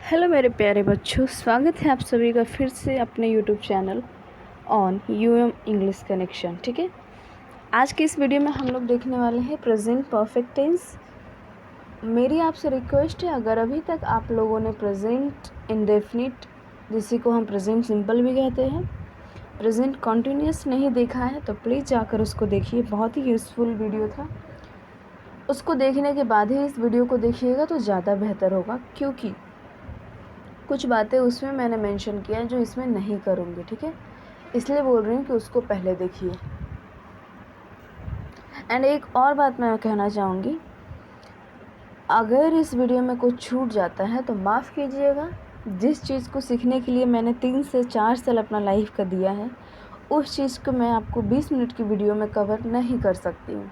Hello मेरे प्यारे बच्चों, स्वागत है आप सभी का फिर से अपने YouTube channel on UM English connection. ठीक है, आज की इस वीडियो में हम लोग देखने वाले हैं प्रेजेंट परफेक्ट टेंस। मेरी आपसे रिक्वेस्ट है, अगर अभी तक आप लोगों ने प्रेजेंट इंडेफिनिट, जिसी को हम प्रेजेंट सिंपल भी कहते हैं, प्रेजेंट कॉन्टीन्यूस नहीं देखा है तो प्लीज़ जाकर उसको देखिए। बहुत ही यूज़फुल वीडियो था। उसको देखने के बाद ही इस वीडियो को देखिएगा तो ज़्यादा बेहतर होगा, क्योंकि कुछ बातें उसमें मैंने मेंशन किया है जो इसमें नहीं करूँगी। ठीक है, इसलिए बोल रही हूँ कि उसको पहले देखिए। एंड एक और बात मैं कहना चाहूँगी, अगर इस वीडियो में कुछ छूट जाता है तो माफ़ कीजिएगा। जिस चीज़ को सीखने के लिए मैंने 3 से 4 साल अपना लाइफ का दिया है, उस चीज़ को मैं आपको 20 मिनट की वीडियो में कवर नहीं कर सकती हूँ।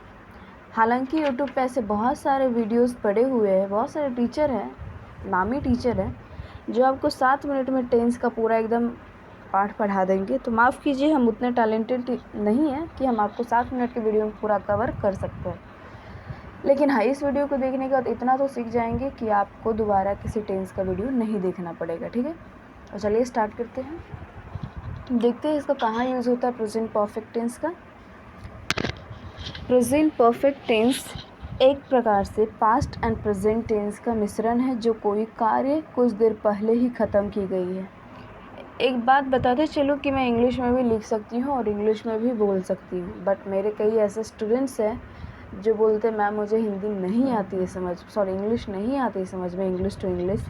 हालांकि यूट्यूब पे ऐसे बहुत सारे वीडियोस पड़े हुए हैं, बहुत सारे टीचर हैं, नामी टीचर हैं, जो आपको 7 मिनट में टेंस का पूरा एकदम पाठ पढ़ा देंगे। तो माफ़ कीजिए, हम उतने टैलेंटेड नहीं हैं कि हम आपको 7 मिनट के वीडियो में पूरा कवर कर सकते हैं। लेकिन हाँ, इस वीडियो को देखने के बाद इतना तो सीख जाएंगे कि आपको दोबारा किसी टेंस का वीडियो नहीं देखना पड़ेगा। ठीक है, और चलिए स्टार्ट करते हैं। देखते हैं इसका कहाँ यूज़ होता है प्रेजेंट परफेक्ट टेंस का। प्रेजेंट परफेक्ट टेंस एक प्रकार से पास्ट एंड प्रेजेंट टेंस का मिश्रण है, जो कोई कार्य कुछ देर पहले ही ख़त्म की गई है। एक बात बताते चलो कि मैं इंग्लिश में भी लिख सकती हूँ और इंग्लिश में भी बोल सकती हूँ, बट मेरे कई ऐसे स्टूडेंट्स हैं जो बोलते हैं मैम मुझे हिंदी नहीं आती है समझ, इंग्लिश नहीं आती है समझ में, इंग्लिश टू इंग्लिश,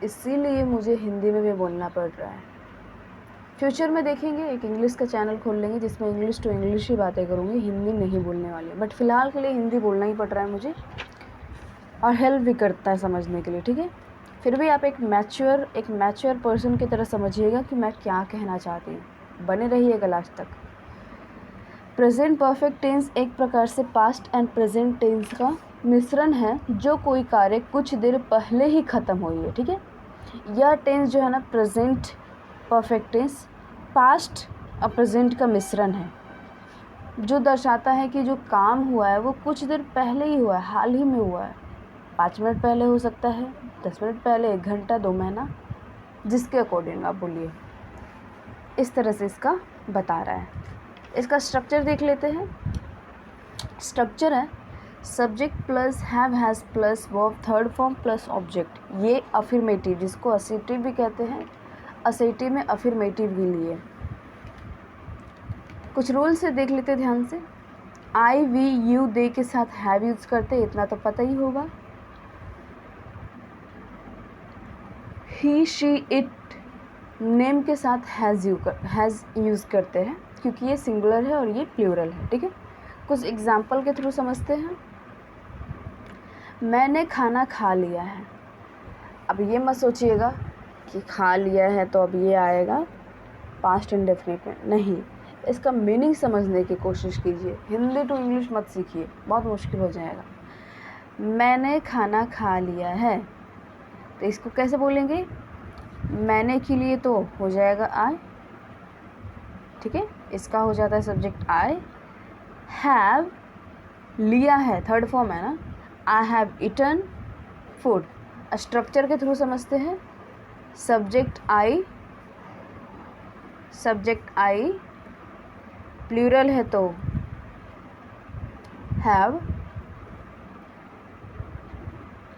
इसीलिए मुझे हिंदी में भी बोलना पड़ रहा है। फ्यूचर में देखेंगे, एक इंग्लिश का चैनल खोल लेंगे जिसमें इंग्लिश टू इंग्लिश ही बातें करूँगी, हिंदी नहीं बोलने वाली। बट फ़िलहाल के लिए हिंदी बोलना ही पड़ रहा है मुझे, और हेल्प भी करता है समझने के लिए। ठीक है, फिर भी आप एक मैच्योर पर्सन की तरह समझिएगा कि मैं क्या कहना चाहती हूँ। बने रहिएगा लास्ट तक। प्रेजेंट परफेक्ट टेंस एक प्रकार से पास्ट एंड प्रेजेंट टेंस का मिश्रण है, जो कोई कार्य कुछ देर पहले ही ख़त्म हुई है। ठीक है, यह टेंस जो है ना, प्रेजेंट परफेक्ट टेंस पास्ट और प्रेजेंट का मिश्रण है, जो दर्शाता है कि जो काम हुआ है वो कुछ देर पहले ही हुआ है, हाल ही में हुआ है। 5 मिनट पहले हो सकता है, 10 मिनट पहले, 1 घंटा, 2 महीना, जिसके अकॉर्डिंग आप बोलिए। इस तरह से इसका बता रहा है। इसका स्ट्रक्चर देख लेते हैं। स्ट्रक्चर है subject plus have has plus verb third form plus object. ये अफर्मेटिव, जिसको असेटिव भी कहते हैं, असेटिव में अफर्मेटिव भी लिए। कुछ रूल से देख लेते ध्यान से। आई वी यू दे के साथ हैव यूज़ करते, इतना तो पता ही होगा। ही शी इट नेम के साथ हैज़ यूज़ करते हैं, क्योंकि ये सिंगुलर है और ये प्लूरल है। ठीक है, कुछ एग्जाम्पल के थ्रू समझते हैं। मैंने खाना खा लिया है। अब ये मत सोचिएगा कि खा लिया है तो अब ये आएगा पास्ट इंडेफिनिट में, नहीं। इसका मीनिंग समझने की कोशिश कीजिए। हिंदी टू इंग्लिश मत सीखिए, बहुत मुश्किल हो जाएगा। मैंने खाना खा लिया है, तो इसको कैसे बोलेंगे? मैंने के लिए तो हो जाएगा आई। ठीक है, इसका हो जाता है सब्जेक्ट आई। हैव लिया है, थर्ड फॉर्म है ना, I have eaten food. Structure के थ्रू समझते हैं। सब्जेक्ट आई, प्लूरल है तो have,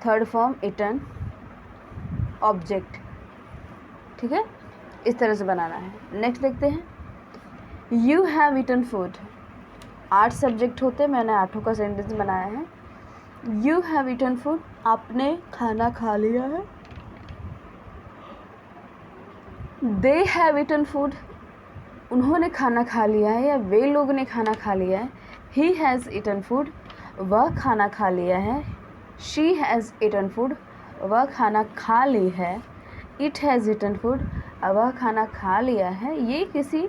third form eaten, object. ठीक है, इस तरह से बनाना है। नेक्स्ट देखते हैं। You have eaten food. 8 subject होते, मैंने 8 का सेंटेंस बनाया है। यू हैव ईटन फूड, आपने खाना खा लिया है। दे हैव ईटन फूड, उन्होंने खाना खा लिया है या वे लोग ने खाना खा लिया है। ही हैज़ ईटन फूड, वह खाना खा लिया है। शी हैज़ ईटन फूड, वह खाना खा ली है। इट हैज़ ईटन फूड, वह खाना खा लिया है। ये किसी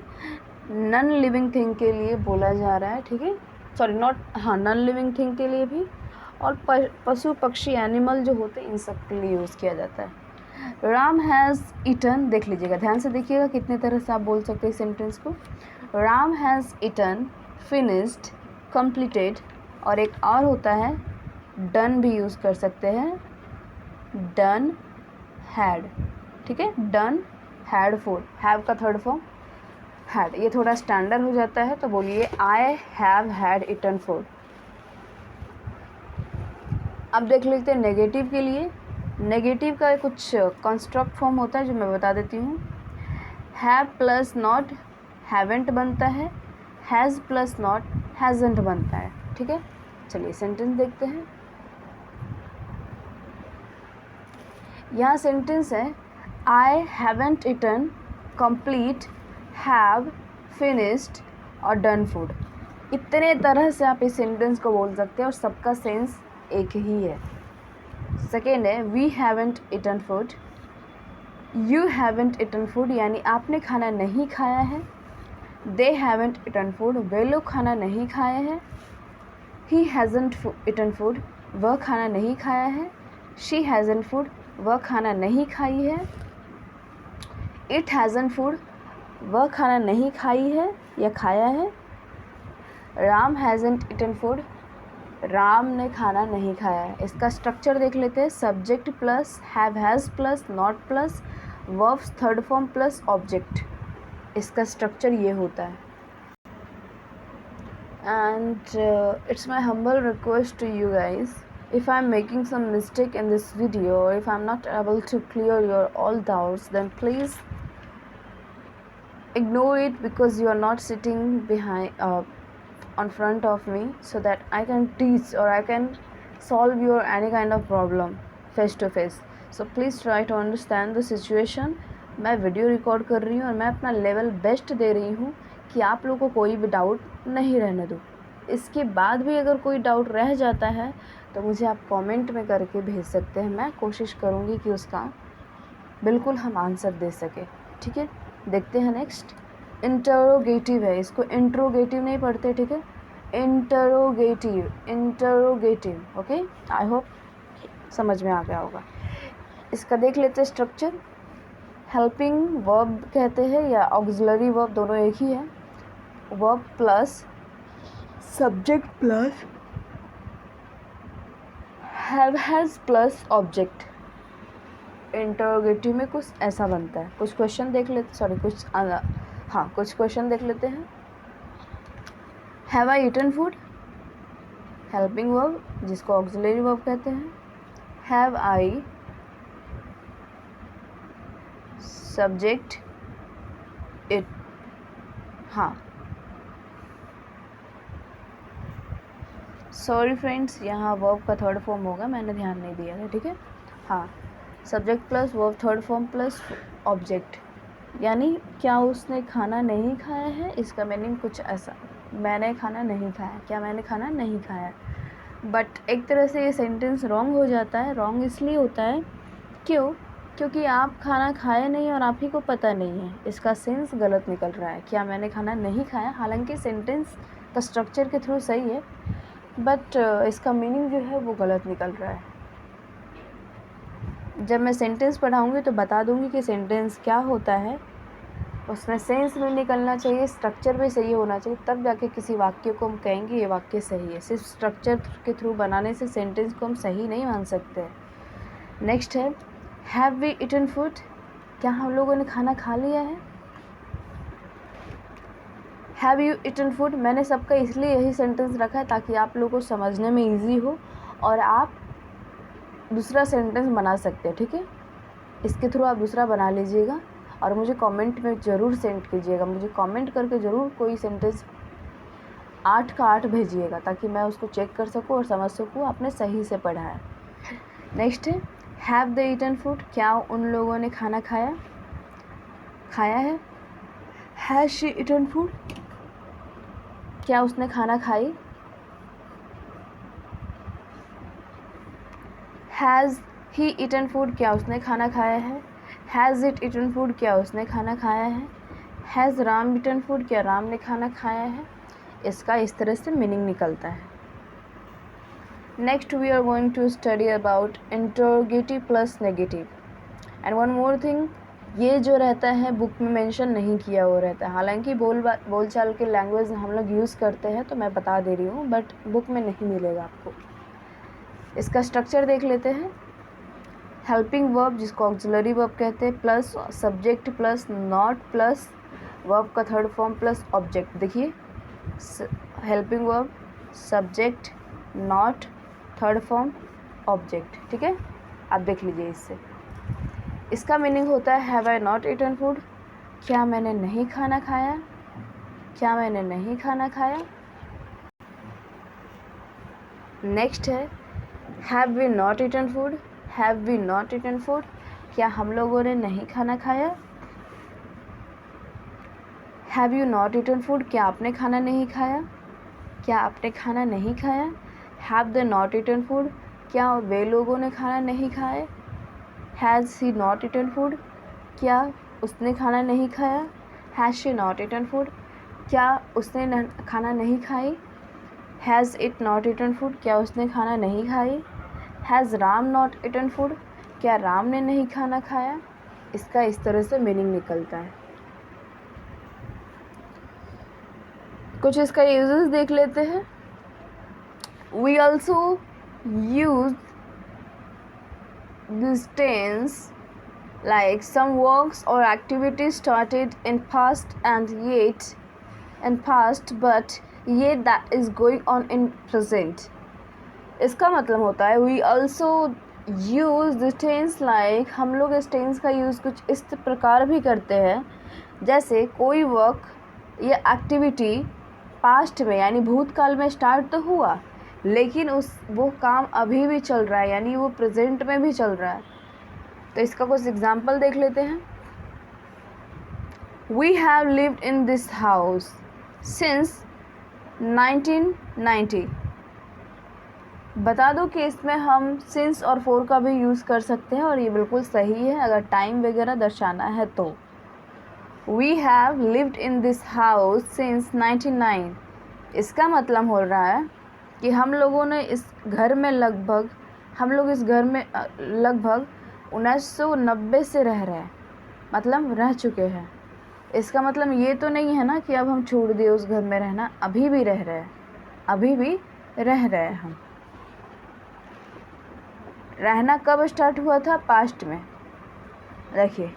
नॉन लिविंग थिंग के लिए बोला जा रहा है। ठीक है, नॉन लिविंग थिंग के लिए भी, और पशु पक्षी एनिमल जो होते हैं इन सब के लिए यूज़ किया जाता है। राम हैज़ ईटन, देख लीजिएगा, ध्यान से देखिएगा कितने तरह से आप बोल सकते हैं सेंटेंस को। Ram has eaten, finished, completed, और एक और होता है डन भी यूज़ कर सकते हैं। डन हैड, ठीक है, डन, हैड फूड, हैव का थर्ड फॉर्म हैड, ये थोड़ा स्टैंडर्ड हो जाता है, तो बोलिए I have had eaten food. अब देख लेते हैं नेगेटिव के लिए। नेगेटिव का कुछ कंस्ट्रक्ट फॉर्म होता है जो मैं बता देती हूँ। हैव प्लस नॉट हैवेंट बनता है, हैज़ प्लस नॉट हैज़ंट बनता है, ठीक है। चलिए सेंटेंस देखते हैं। यहाँ सेंटेंस है I haven't eaten, complete, have, finished और डन फूड। इतने तरह से आप इस सेंटेंस को बोल सकते हैं और सबका सेंस एक ही है। सेकेंड है we haven't eaten food, you haven't eaten food यानी आपने खाना नहीं खाया है, दे हैवेंट इटन फूड वे लोग खाना नहीं खाए हैं, ही हैज़ंट इटन फूड वह खाना नहीं खाया है, शी हैज़ंट फूड वह खाना नहीं खाई है, इट हैज़ंट फूड वह खाना नहीं खाई है या खाया है, राम हैज़ंट इटन फूड राम ने खाना नहीं खाया है। इसका स्ट्रक्चर देख लेते हैं। Subject plus have has plus not plus verbs third form plus object, इसका स्ट्रक्चर ये होता है। And it's my humble request to you guys, if I'm making some mistake in this video or if I'm not able to clear your all doubts, then please ignore it, because you are not sitting behind on front of me, so that I can teach or I can solve your any kind of problem face to face. So please try to understand the situation. मैं video record कर रही हूँ और मैं अपना level best दे रही हूँ कि आप लोगों को कोई भी डाउट नहीं रहने दो। इसके बाद भी अगर कोई डाउट रह जाता है तो मुझे आप कमेंट में करके भेज सकते हैं, मैं कोशिश करूँगी कि उसका बिल्कुल हम आंसर दे सके, ठीक है। देखते हैं नेक्स्ट। इंटरोगेटिव है, इसको इंट्रोगेटिव नहीं पढ़ते, ठीक है, interrogative, interrogative, okay. I hope समझ में आ गया होगा। इसका देख लेते हैं स्ट्रक्चर। हेल्पिंग वर्ब कहते हैं या ऑक्सिलरी वर्ब, दोनों एक ही है। Verb plus subject plus have has plus object. Interrogative में कुछ ऐसा बनता है। कुछ क्वेश्चन देख लेते, कुछ क्वेश्चन देख लेते हैं। Have I eaten food, helping verb जिसको ऑक्सिलरी वर्ब कहते हैं। Have I subject it, sorry friends, यहाँ वर्ब का थर्ड फॉर्म होगा, मैंने ध्यान नहीं दिया था, ठीक है। Subject plus verb third form plus object, यानी क्या उसने खाना नहीं खाया है, इसका मीनिंग कुछ ऐसा, मैंने खाना नहीं खाया, क्या मैंने खाना नहीं खाया। बट एक तरह से ये सेंटेंस रॉन्ग हो जाता है। रॉन्ग इसलिए होता है क्योंकि आप खाना खाए नहीं और आप ही को पता नहीं है, इसका सेंस गलत निकल रहा है, क्या मैंने खाना नहीं खाया। हालांकि सेंटेंस का स्ट्रक्चर के थ्रू सही है, बट इसका मीनिंग जो है वो गलत निकल रहा है। जब मैं सेंटेंस पढ़ाऊँगी तो बता दूँगी कि सेंटेंस क्या होता है, उसमें सेंस भी निकलना चाहिए, स्ट्रक्चर भी सही होना चाहिए, तब जाके किसी वाक्य को हम कहेंगे ये वाक्य सही है। सिर्फ स्ट्रक्चर के थ्रू बनाने से सेंटेंस को हम सही नहीं मान सकते। नेक्स्ट है हैव वी ईटन फूड, क्या हम लोगों ने खाना खा लिया है। हैव यू ईटन फूड, मैंने सबका इसलिए यही सेंटेंस रखा है ताकि आप लोगों को समझने में ईजी हो और आप दूसरा सेंटेंस बना सकते हैं, ठीक है। इसके थ्रू आप दूसरा बना लीजिएगा और मुझे कमेंट में ज़रूर सेंड कीजिएगा। मुझे कमेंट करके ज़रूर कोई सेंटेंस 8 का 8 भेजिएगा ताकि मैं उसको चेक कर सकूं और समझ सकूं आपने सही से पढ़ा है। नेक्स्ट है हैव दे ईटन फूड, क्या उन लोगों ने खाना खाया है। हैज़ शी ईटन फूड, क्या उसने खाना खाई। हैज़ ही ईटन फूड, क्या उसने खाना खाया है। हैज़ इट ईटन फूड, क्या उसने खाना खाया है। हैज़ राम ईटन फूड, क्या राम ने खाना खाया है। इसका इस तरह से मीनिंग निकलता है। Next we are going to study about interrogative plus negative and one more thing, ये जो रहता है बुक में मेंशन नहीं किया हुआ रहता है। हालांकि बोलचाल के लैंग्वेज हम लोग यूज़ करते हैं तो मैं बता दे रही हूँ, बट बुक में नहीं मिलेगा आपको। इसका स्ट्रक्चर देख लेते हैं। हेल्पिंग वर्ब जिसको ऑक्सिलरी वर्ब कहते हैं, plus subject plus not plus verb का थर्ड फॉर्म प्लस ऑब्जेक्ट। देखिए helping verb, subject, not, third form, object. ठीक है, आप देख लीजिए इससे। इसका मीनिंग होता है have I not eaten food, क्या मैंने नहीं खाना खाया, क्या मैंने नहीं खाना खाया। नेक्स्ट है have we not eaten food, have we not eaten food, क्या हम लोगों ने नहीं खाना खाया। Have you not eaten food, क्या आपने खाना नहीं खाया, क्या आपने खाना नहीं खाया। Have they not eaten food, क्या वे लोगों ने खाना नहीं खाया। Has he not eaten food, क्या उसने खाना नहीं खाया। Has she not eaten food, क्या उसने खाना नहीं खाई। Has it not eaten food, क्या उसने खाना नहीं खाई। Has Ram not eaten food, क्या राम ने नहीं खाना खाया। इसका इस तरह से मीनिंग निकलता है। कुछ इसका यूजेस देख लेते हैं। We also use this tense like some works or activities started in past but yet that is going on in present। इसका मतलब होता है we also use this tense like हम लोग इस टेंस का यूज़ कुछ इस प्रकार भी करते हैं, जैसे कोई वर्क या एक्टिविटी पास्ट में यानी भूतकाल में स्टार्ट तो हुआ लेकिन वो काम अभी भी चल रहा है, यानी वो प्रेजेंट में भी चल रहा है। तो इसका कुछ एग्जाम्पल देख लेते हैं। We have lived in this house since 1990। बता दो कि इसमें हम सिंस और फॉर का भी यूज़ कर सकते हैं और ये बिल्कुल सही है अगर टाइम वगैरह दर्शाना है तो। We have lived in this house since 1999। इसका मतलब हो रहा है कि हम लोग इस घर में लगभग 1990 से रह रहे हैं, मतलब रह चुके हैं। इसका मतलब ये तो नहीं है ना कि अब हम छोड़ दिए उस घर में रहना, अभी भी रह रहे हैं, अभी भी रह रहे हैं हम। रहना कब स्टार्ट हुआ था, पास्ट में। देखिए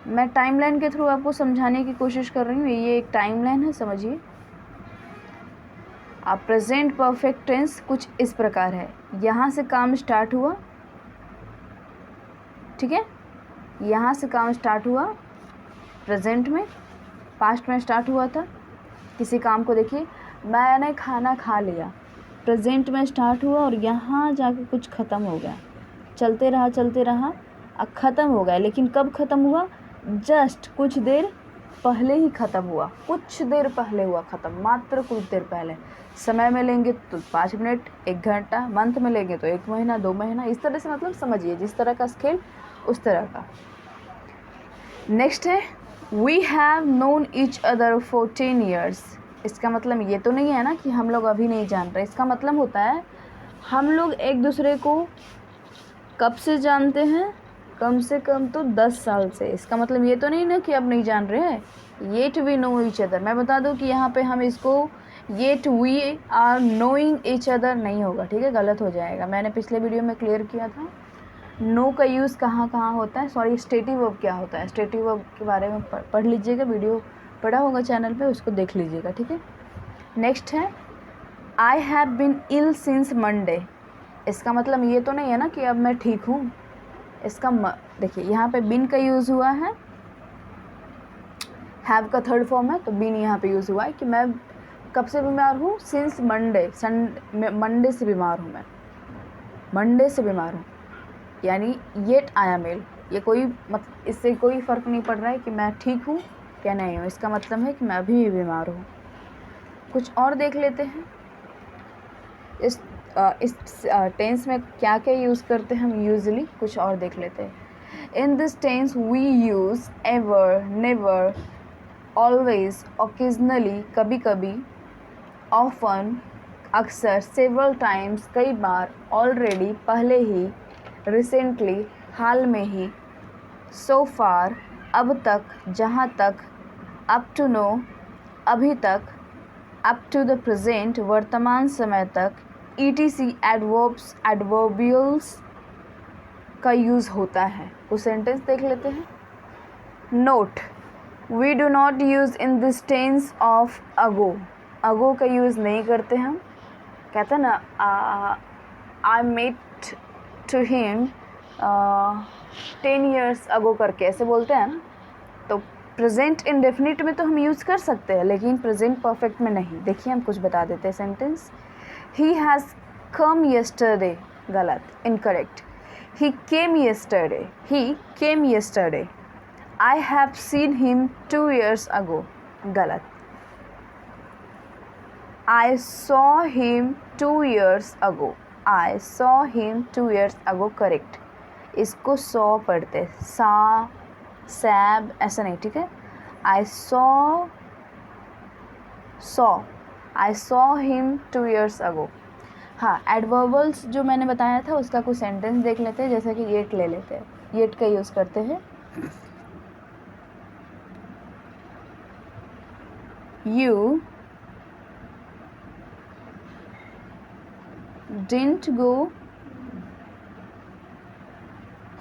मैं टाइमलाइन के थ्रू आपको समझाने की कोशिश कर रही हूँ, ये एक टाइमलाइन है, समझिए। अब प्रेजेंट परफेक्ट टेंस कुछ इस प्रकार है, यहाँ से काम स्टार्ट हुआ, ठीक है, यहाँ से काम स्टार्ट हुआ प्रेजेंट में, पास्ट में स्टार्ट हुआ था किसी काम को। देखिए मैंने खाना खा लिया, प्रेजेंट में स्टार्ट हुआ और यहाँ जाके कुछ ख़त्म हो गया, चलते रहा अब ख़त्म हो गया। लेकिन कब ख़त्म हुआ, जस्ट कुछ देर पहले ही ख़त्म हुआ, कुछ देर पहले हुआ ख़त्म, मात्र कुछ देर पहले। समय में लेंगे तो 5 मिनट, 1 घंटा, मंथ में लेंगे तो 1 महीना, 2 महीना, इस तरह से, मतलब समझिए जिस तरह का स्केल उस तरह का। नेक्स्ट है we have known each other for 10 years. इसका मतलब ये तो नहीं है ना कि हम लोग अभी नहीं जान रहे, इसका मतलब होता है हम लोग एक दूसरे को कब से जानते हैं, कम से कम तो 10 साल से। इसका मतलब ये तो नहीं ना कि अब नहीं जान रहे हैं, yet we know each other. मैं बता दूं कि यहाँ पे हम इसको yet we are knowing each other नहीं होगा, ठीक है, गलत हो जाएगा। मैंने पिछले वीडियो में क्लियर किया था नो का यूज़ कहाँ कहाँ होता है, सॉरी स्टेटिव वर्ब क्या होता है, स्टेटिव वर्ब के बारे में पढ़ लीजिएगा, वीडियो पड़ा होगा चैनल पे, उसको देख लीजिएगा, ठीक है। नेक्स्ट है I have been ill since Monday. इसका मतलब ये तो नहीं है ना कि अब मैं ठीक हूँ। इसका देखिए यहाँ पे बिन का यूज़ हुआ है, हैव का थर्ड फॉर्म है, तो बिन यहाँ पे यूज़ हुआ है कि मैं कब से बीमार हूँ, सिंस मंडे, मंडे से बीमार हूँ, मैं मंडे से बीमार हूँ, यानी येट आई एम इल। ये कोई इससे कोई फ़र्क नहीं पड़ रहा है कि मैं ठीक हूँ या नहीं हूँ, इसका मतलब है कि मैं अभी भी बीमार हूँ। कुछ और देख लेते हैं इस टेंस में क्या क्या यूज़ करते हैं हम यूजुअली, कुछ और देख लेते हैं। In this tense we use ever, never, always, occasionally, कभी कभी, ऑफन, अक्सर, सेवरल टाइम्स, कई बार, ऑलरेडी, पहले ही, रिसेंटली, हाल में ही, सो फार, अब तक, जहाँ तक, अप टू नो, अभी तक, अप टू द प्रेजेंट, वर्तमान समय तक, etc, एडवर्ब्स, एडवर्बियल्स, का यूज़ होता है। वो सेंटेंस देख लेते हैं। Note, we do not use in this tense of ago. Ago का यूज़ नहीं करते हम। कहते हैं ना I met to him 10 years ago करके, ऐसे बोलते हैं ना। तो प्रेजेंट इंडेफिनिट में तो हम यूज़ कर सकते हैं, लेकिन प्रेजेंट परफेक्ट में नहीं। देखिए हम कुछ बता देते हैं sentence. He has come yesterday, गलत, incorrect. He came yesterday, he came yesterday. I have seen him 2 years ago, गलत। I saw him 2 years ago, I saw him 2 years ago, correct. इसको सॉ पढ़ते, सा सैब ऐसा नहीं, ठीक है। I saw I saw him 2 years ago. हाँ, एडवर्बल्स जो मैंने बताया था उसका कुछ सेंटेंस देख लेते हैं। जैसे कि येट ले लेते हैं, येट का यूज़ करते हैं। यू डिडंट गो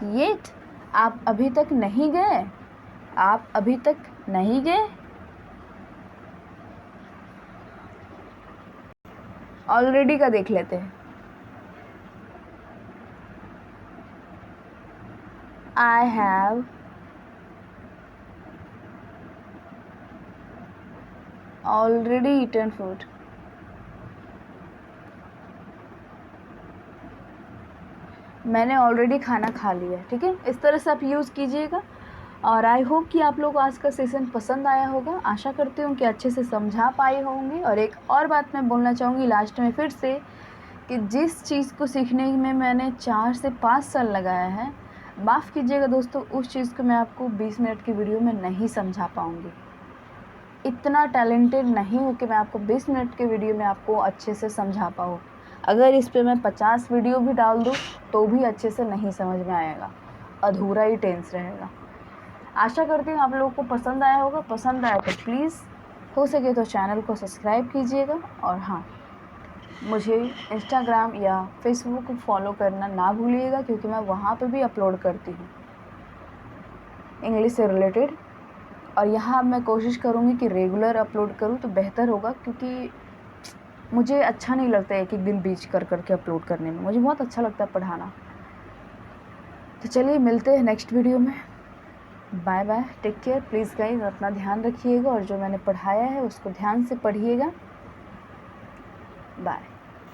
येट, आप अभी तक नहीं गए, आप अभी तक नहीं गए। ऑलरेडी का देख लेते हैं। I have already eaten food, मैंने ऑलरेडी खाना खा लिया। ठीक है, इस तरह से आप यूज़ कीजिएगा। और आई होप कि आप लोग को आज का सेशन पसंद आया होगा। आशा करती हूँ कि अच्छे से समझा पाए होंगे। और एक और बात मैं बोलना चाहूँगी लास्ट में फिर से, कि जिस चीज़ को सीखने में मैंने 4 से 5 साल लगाया है, माफ़ कीजिएगा दोस्तों, उस चीज़ को मैं आपको 20 मिनट की वीडियो में नहीं समझा पाऊँगी। इतना टैलेंटेड नहीं हूँ कि मैं आपको 20 मिनट के वीडियो में आपको अच्छे से समझा पाऊँ। अगर इस पे मैं 50 वीडियो भी डाल दूँ तो भी अच्छे से नहीं समझ में आएगा, अधूरा ही टेंस रहेगा। आशा करती हूँ आप लोगों को पसंद आया होगा। पसंद आया तो प्लीज़ हो सके तो चैनल को सब्सक्राइब कीजिएगा। और हाँ, मुझे इंस्टाग्राम या फेसबुक को फॉलो करना ना भूलिएगा, क्योंकि मैं वहाँ पे भी अपलोड करती हूँ इंग्लिश से रिलेटेड। और यहाँ मैं कोशिश करूँगी कि रेगुलर अपलोड करूँ तो बेहतर होगा, क्योंकि मुझे अच्छा नहीं लगता एक एक दिन बीच कर के अपलोड करने में। मुझे बहुत अच्छा लगता है पढ़ाना। तो चलिए मिलते हैं नेक्स्ट वीडियो में। Bye bye, take care. Please guys अपना ध्यान रखिएगा और जो मैंने पढ़ाया है उसको ध्यान से पढ़िएगा। बाय।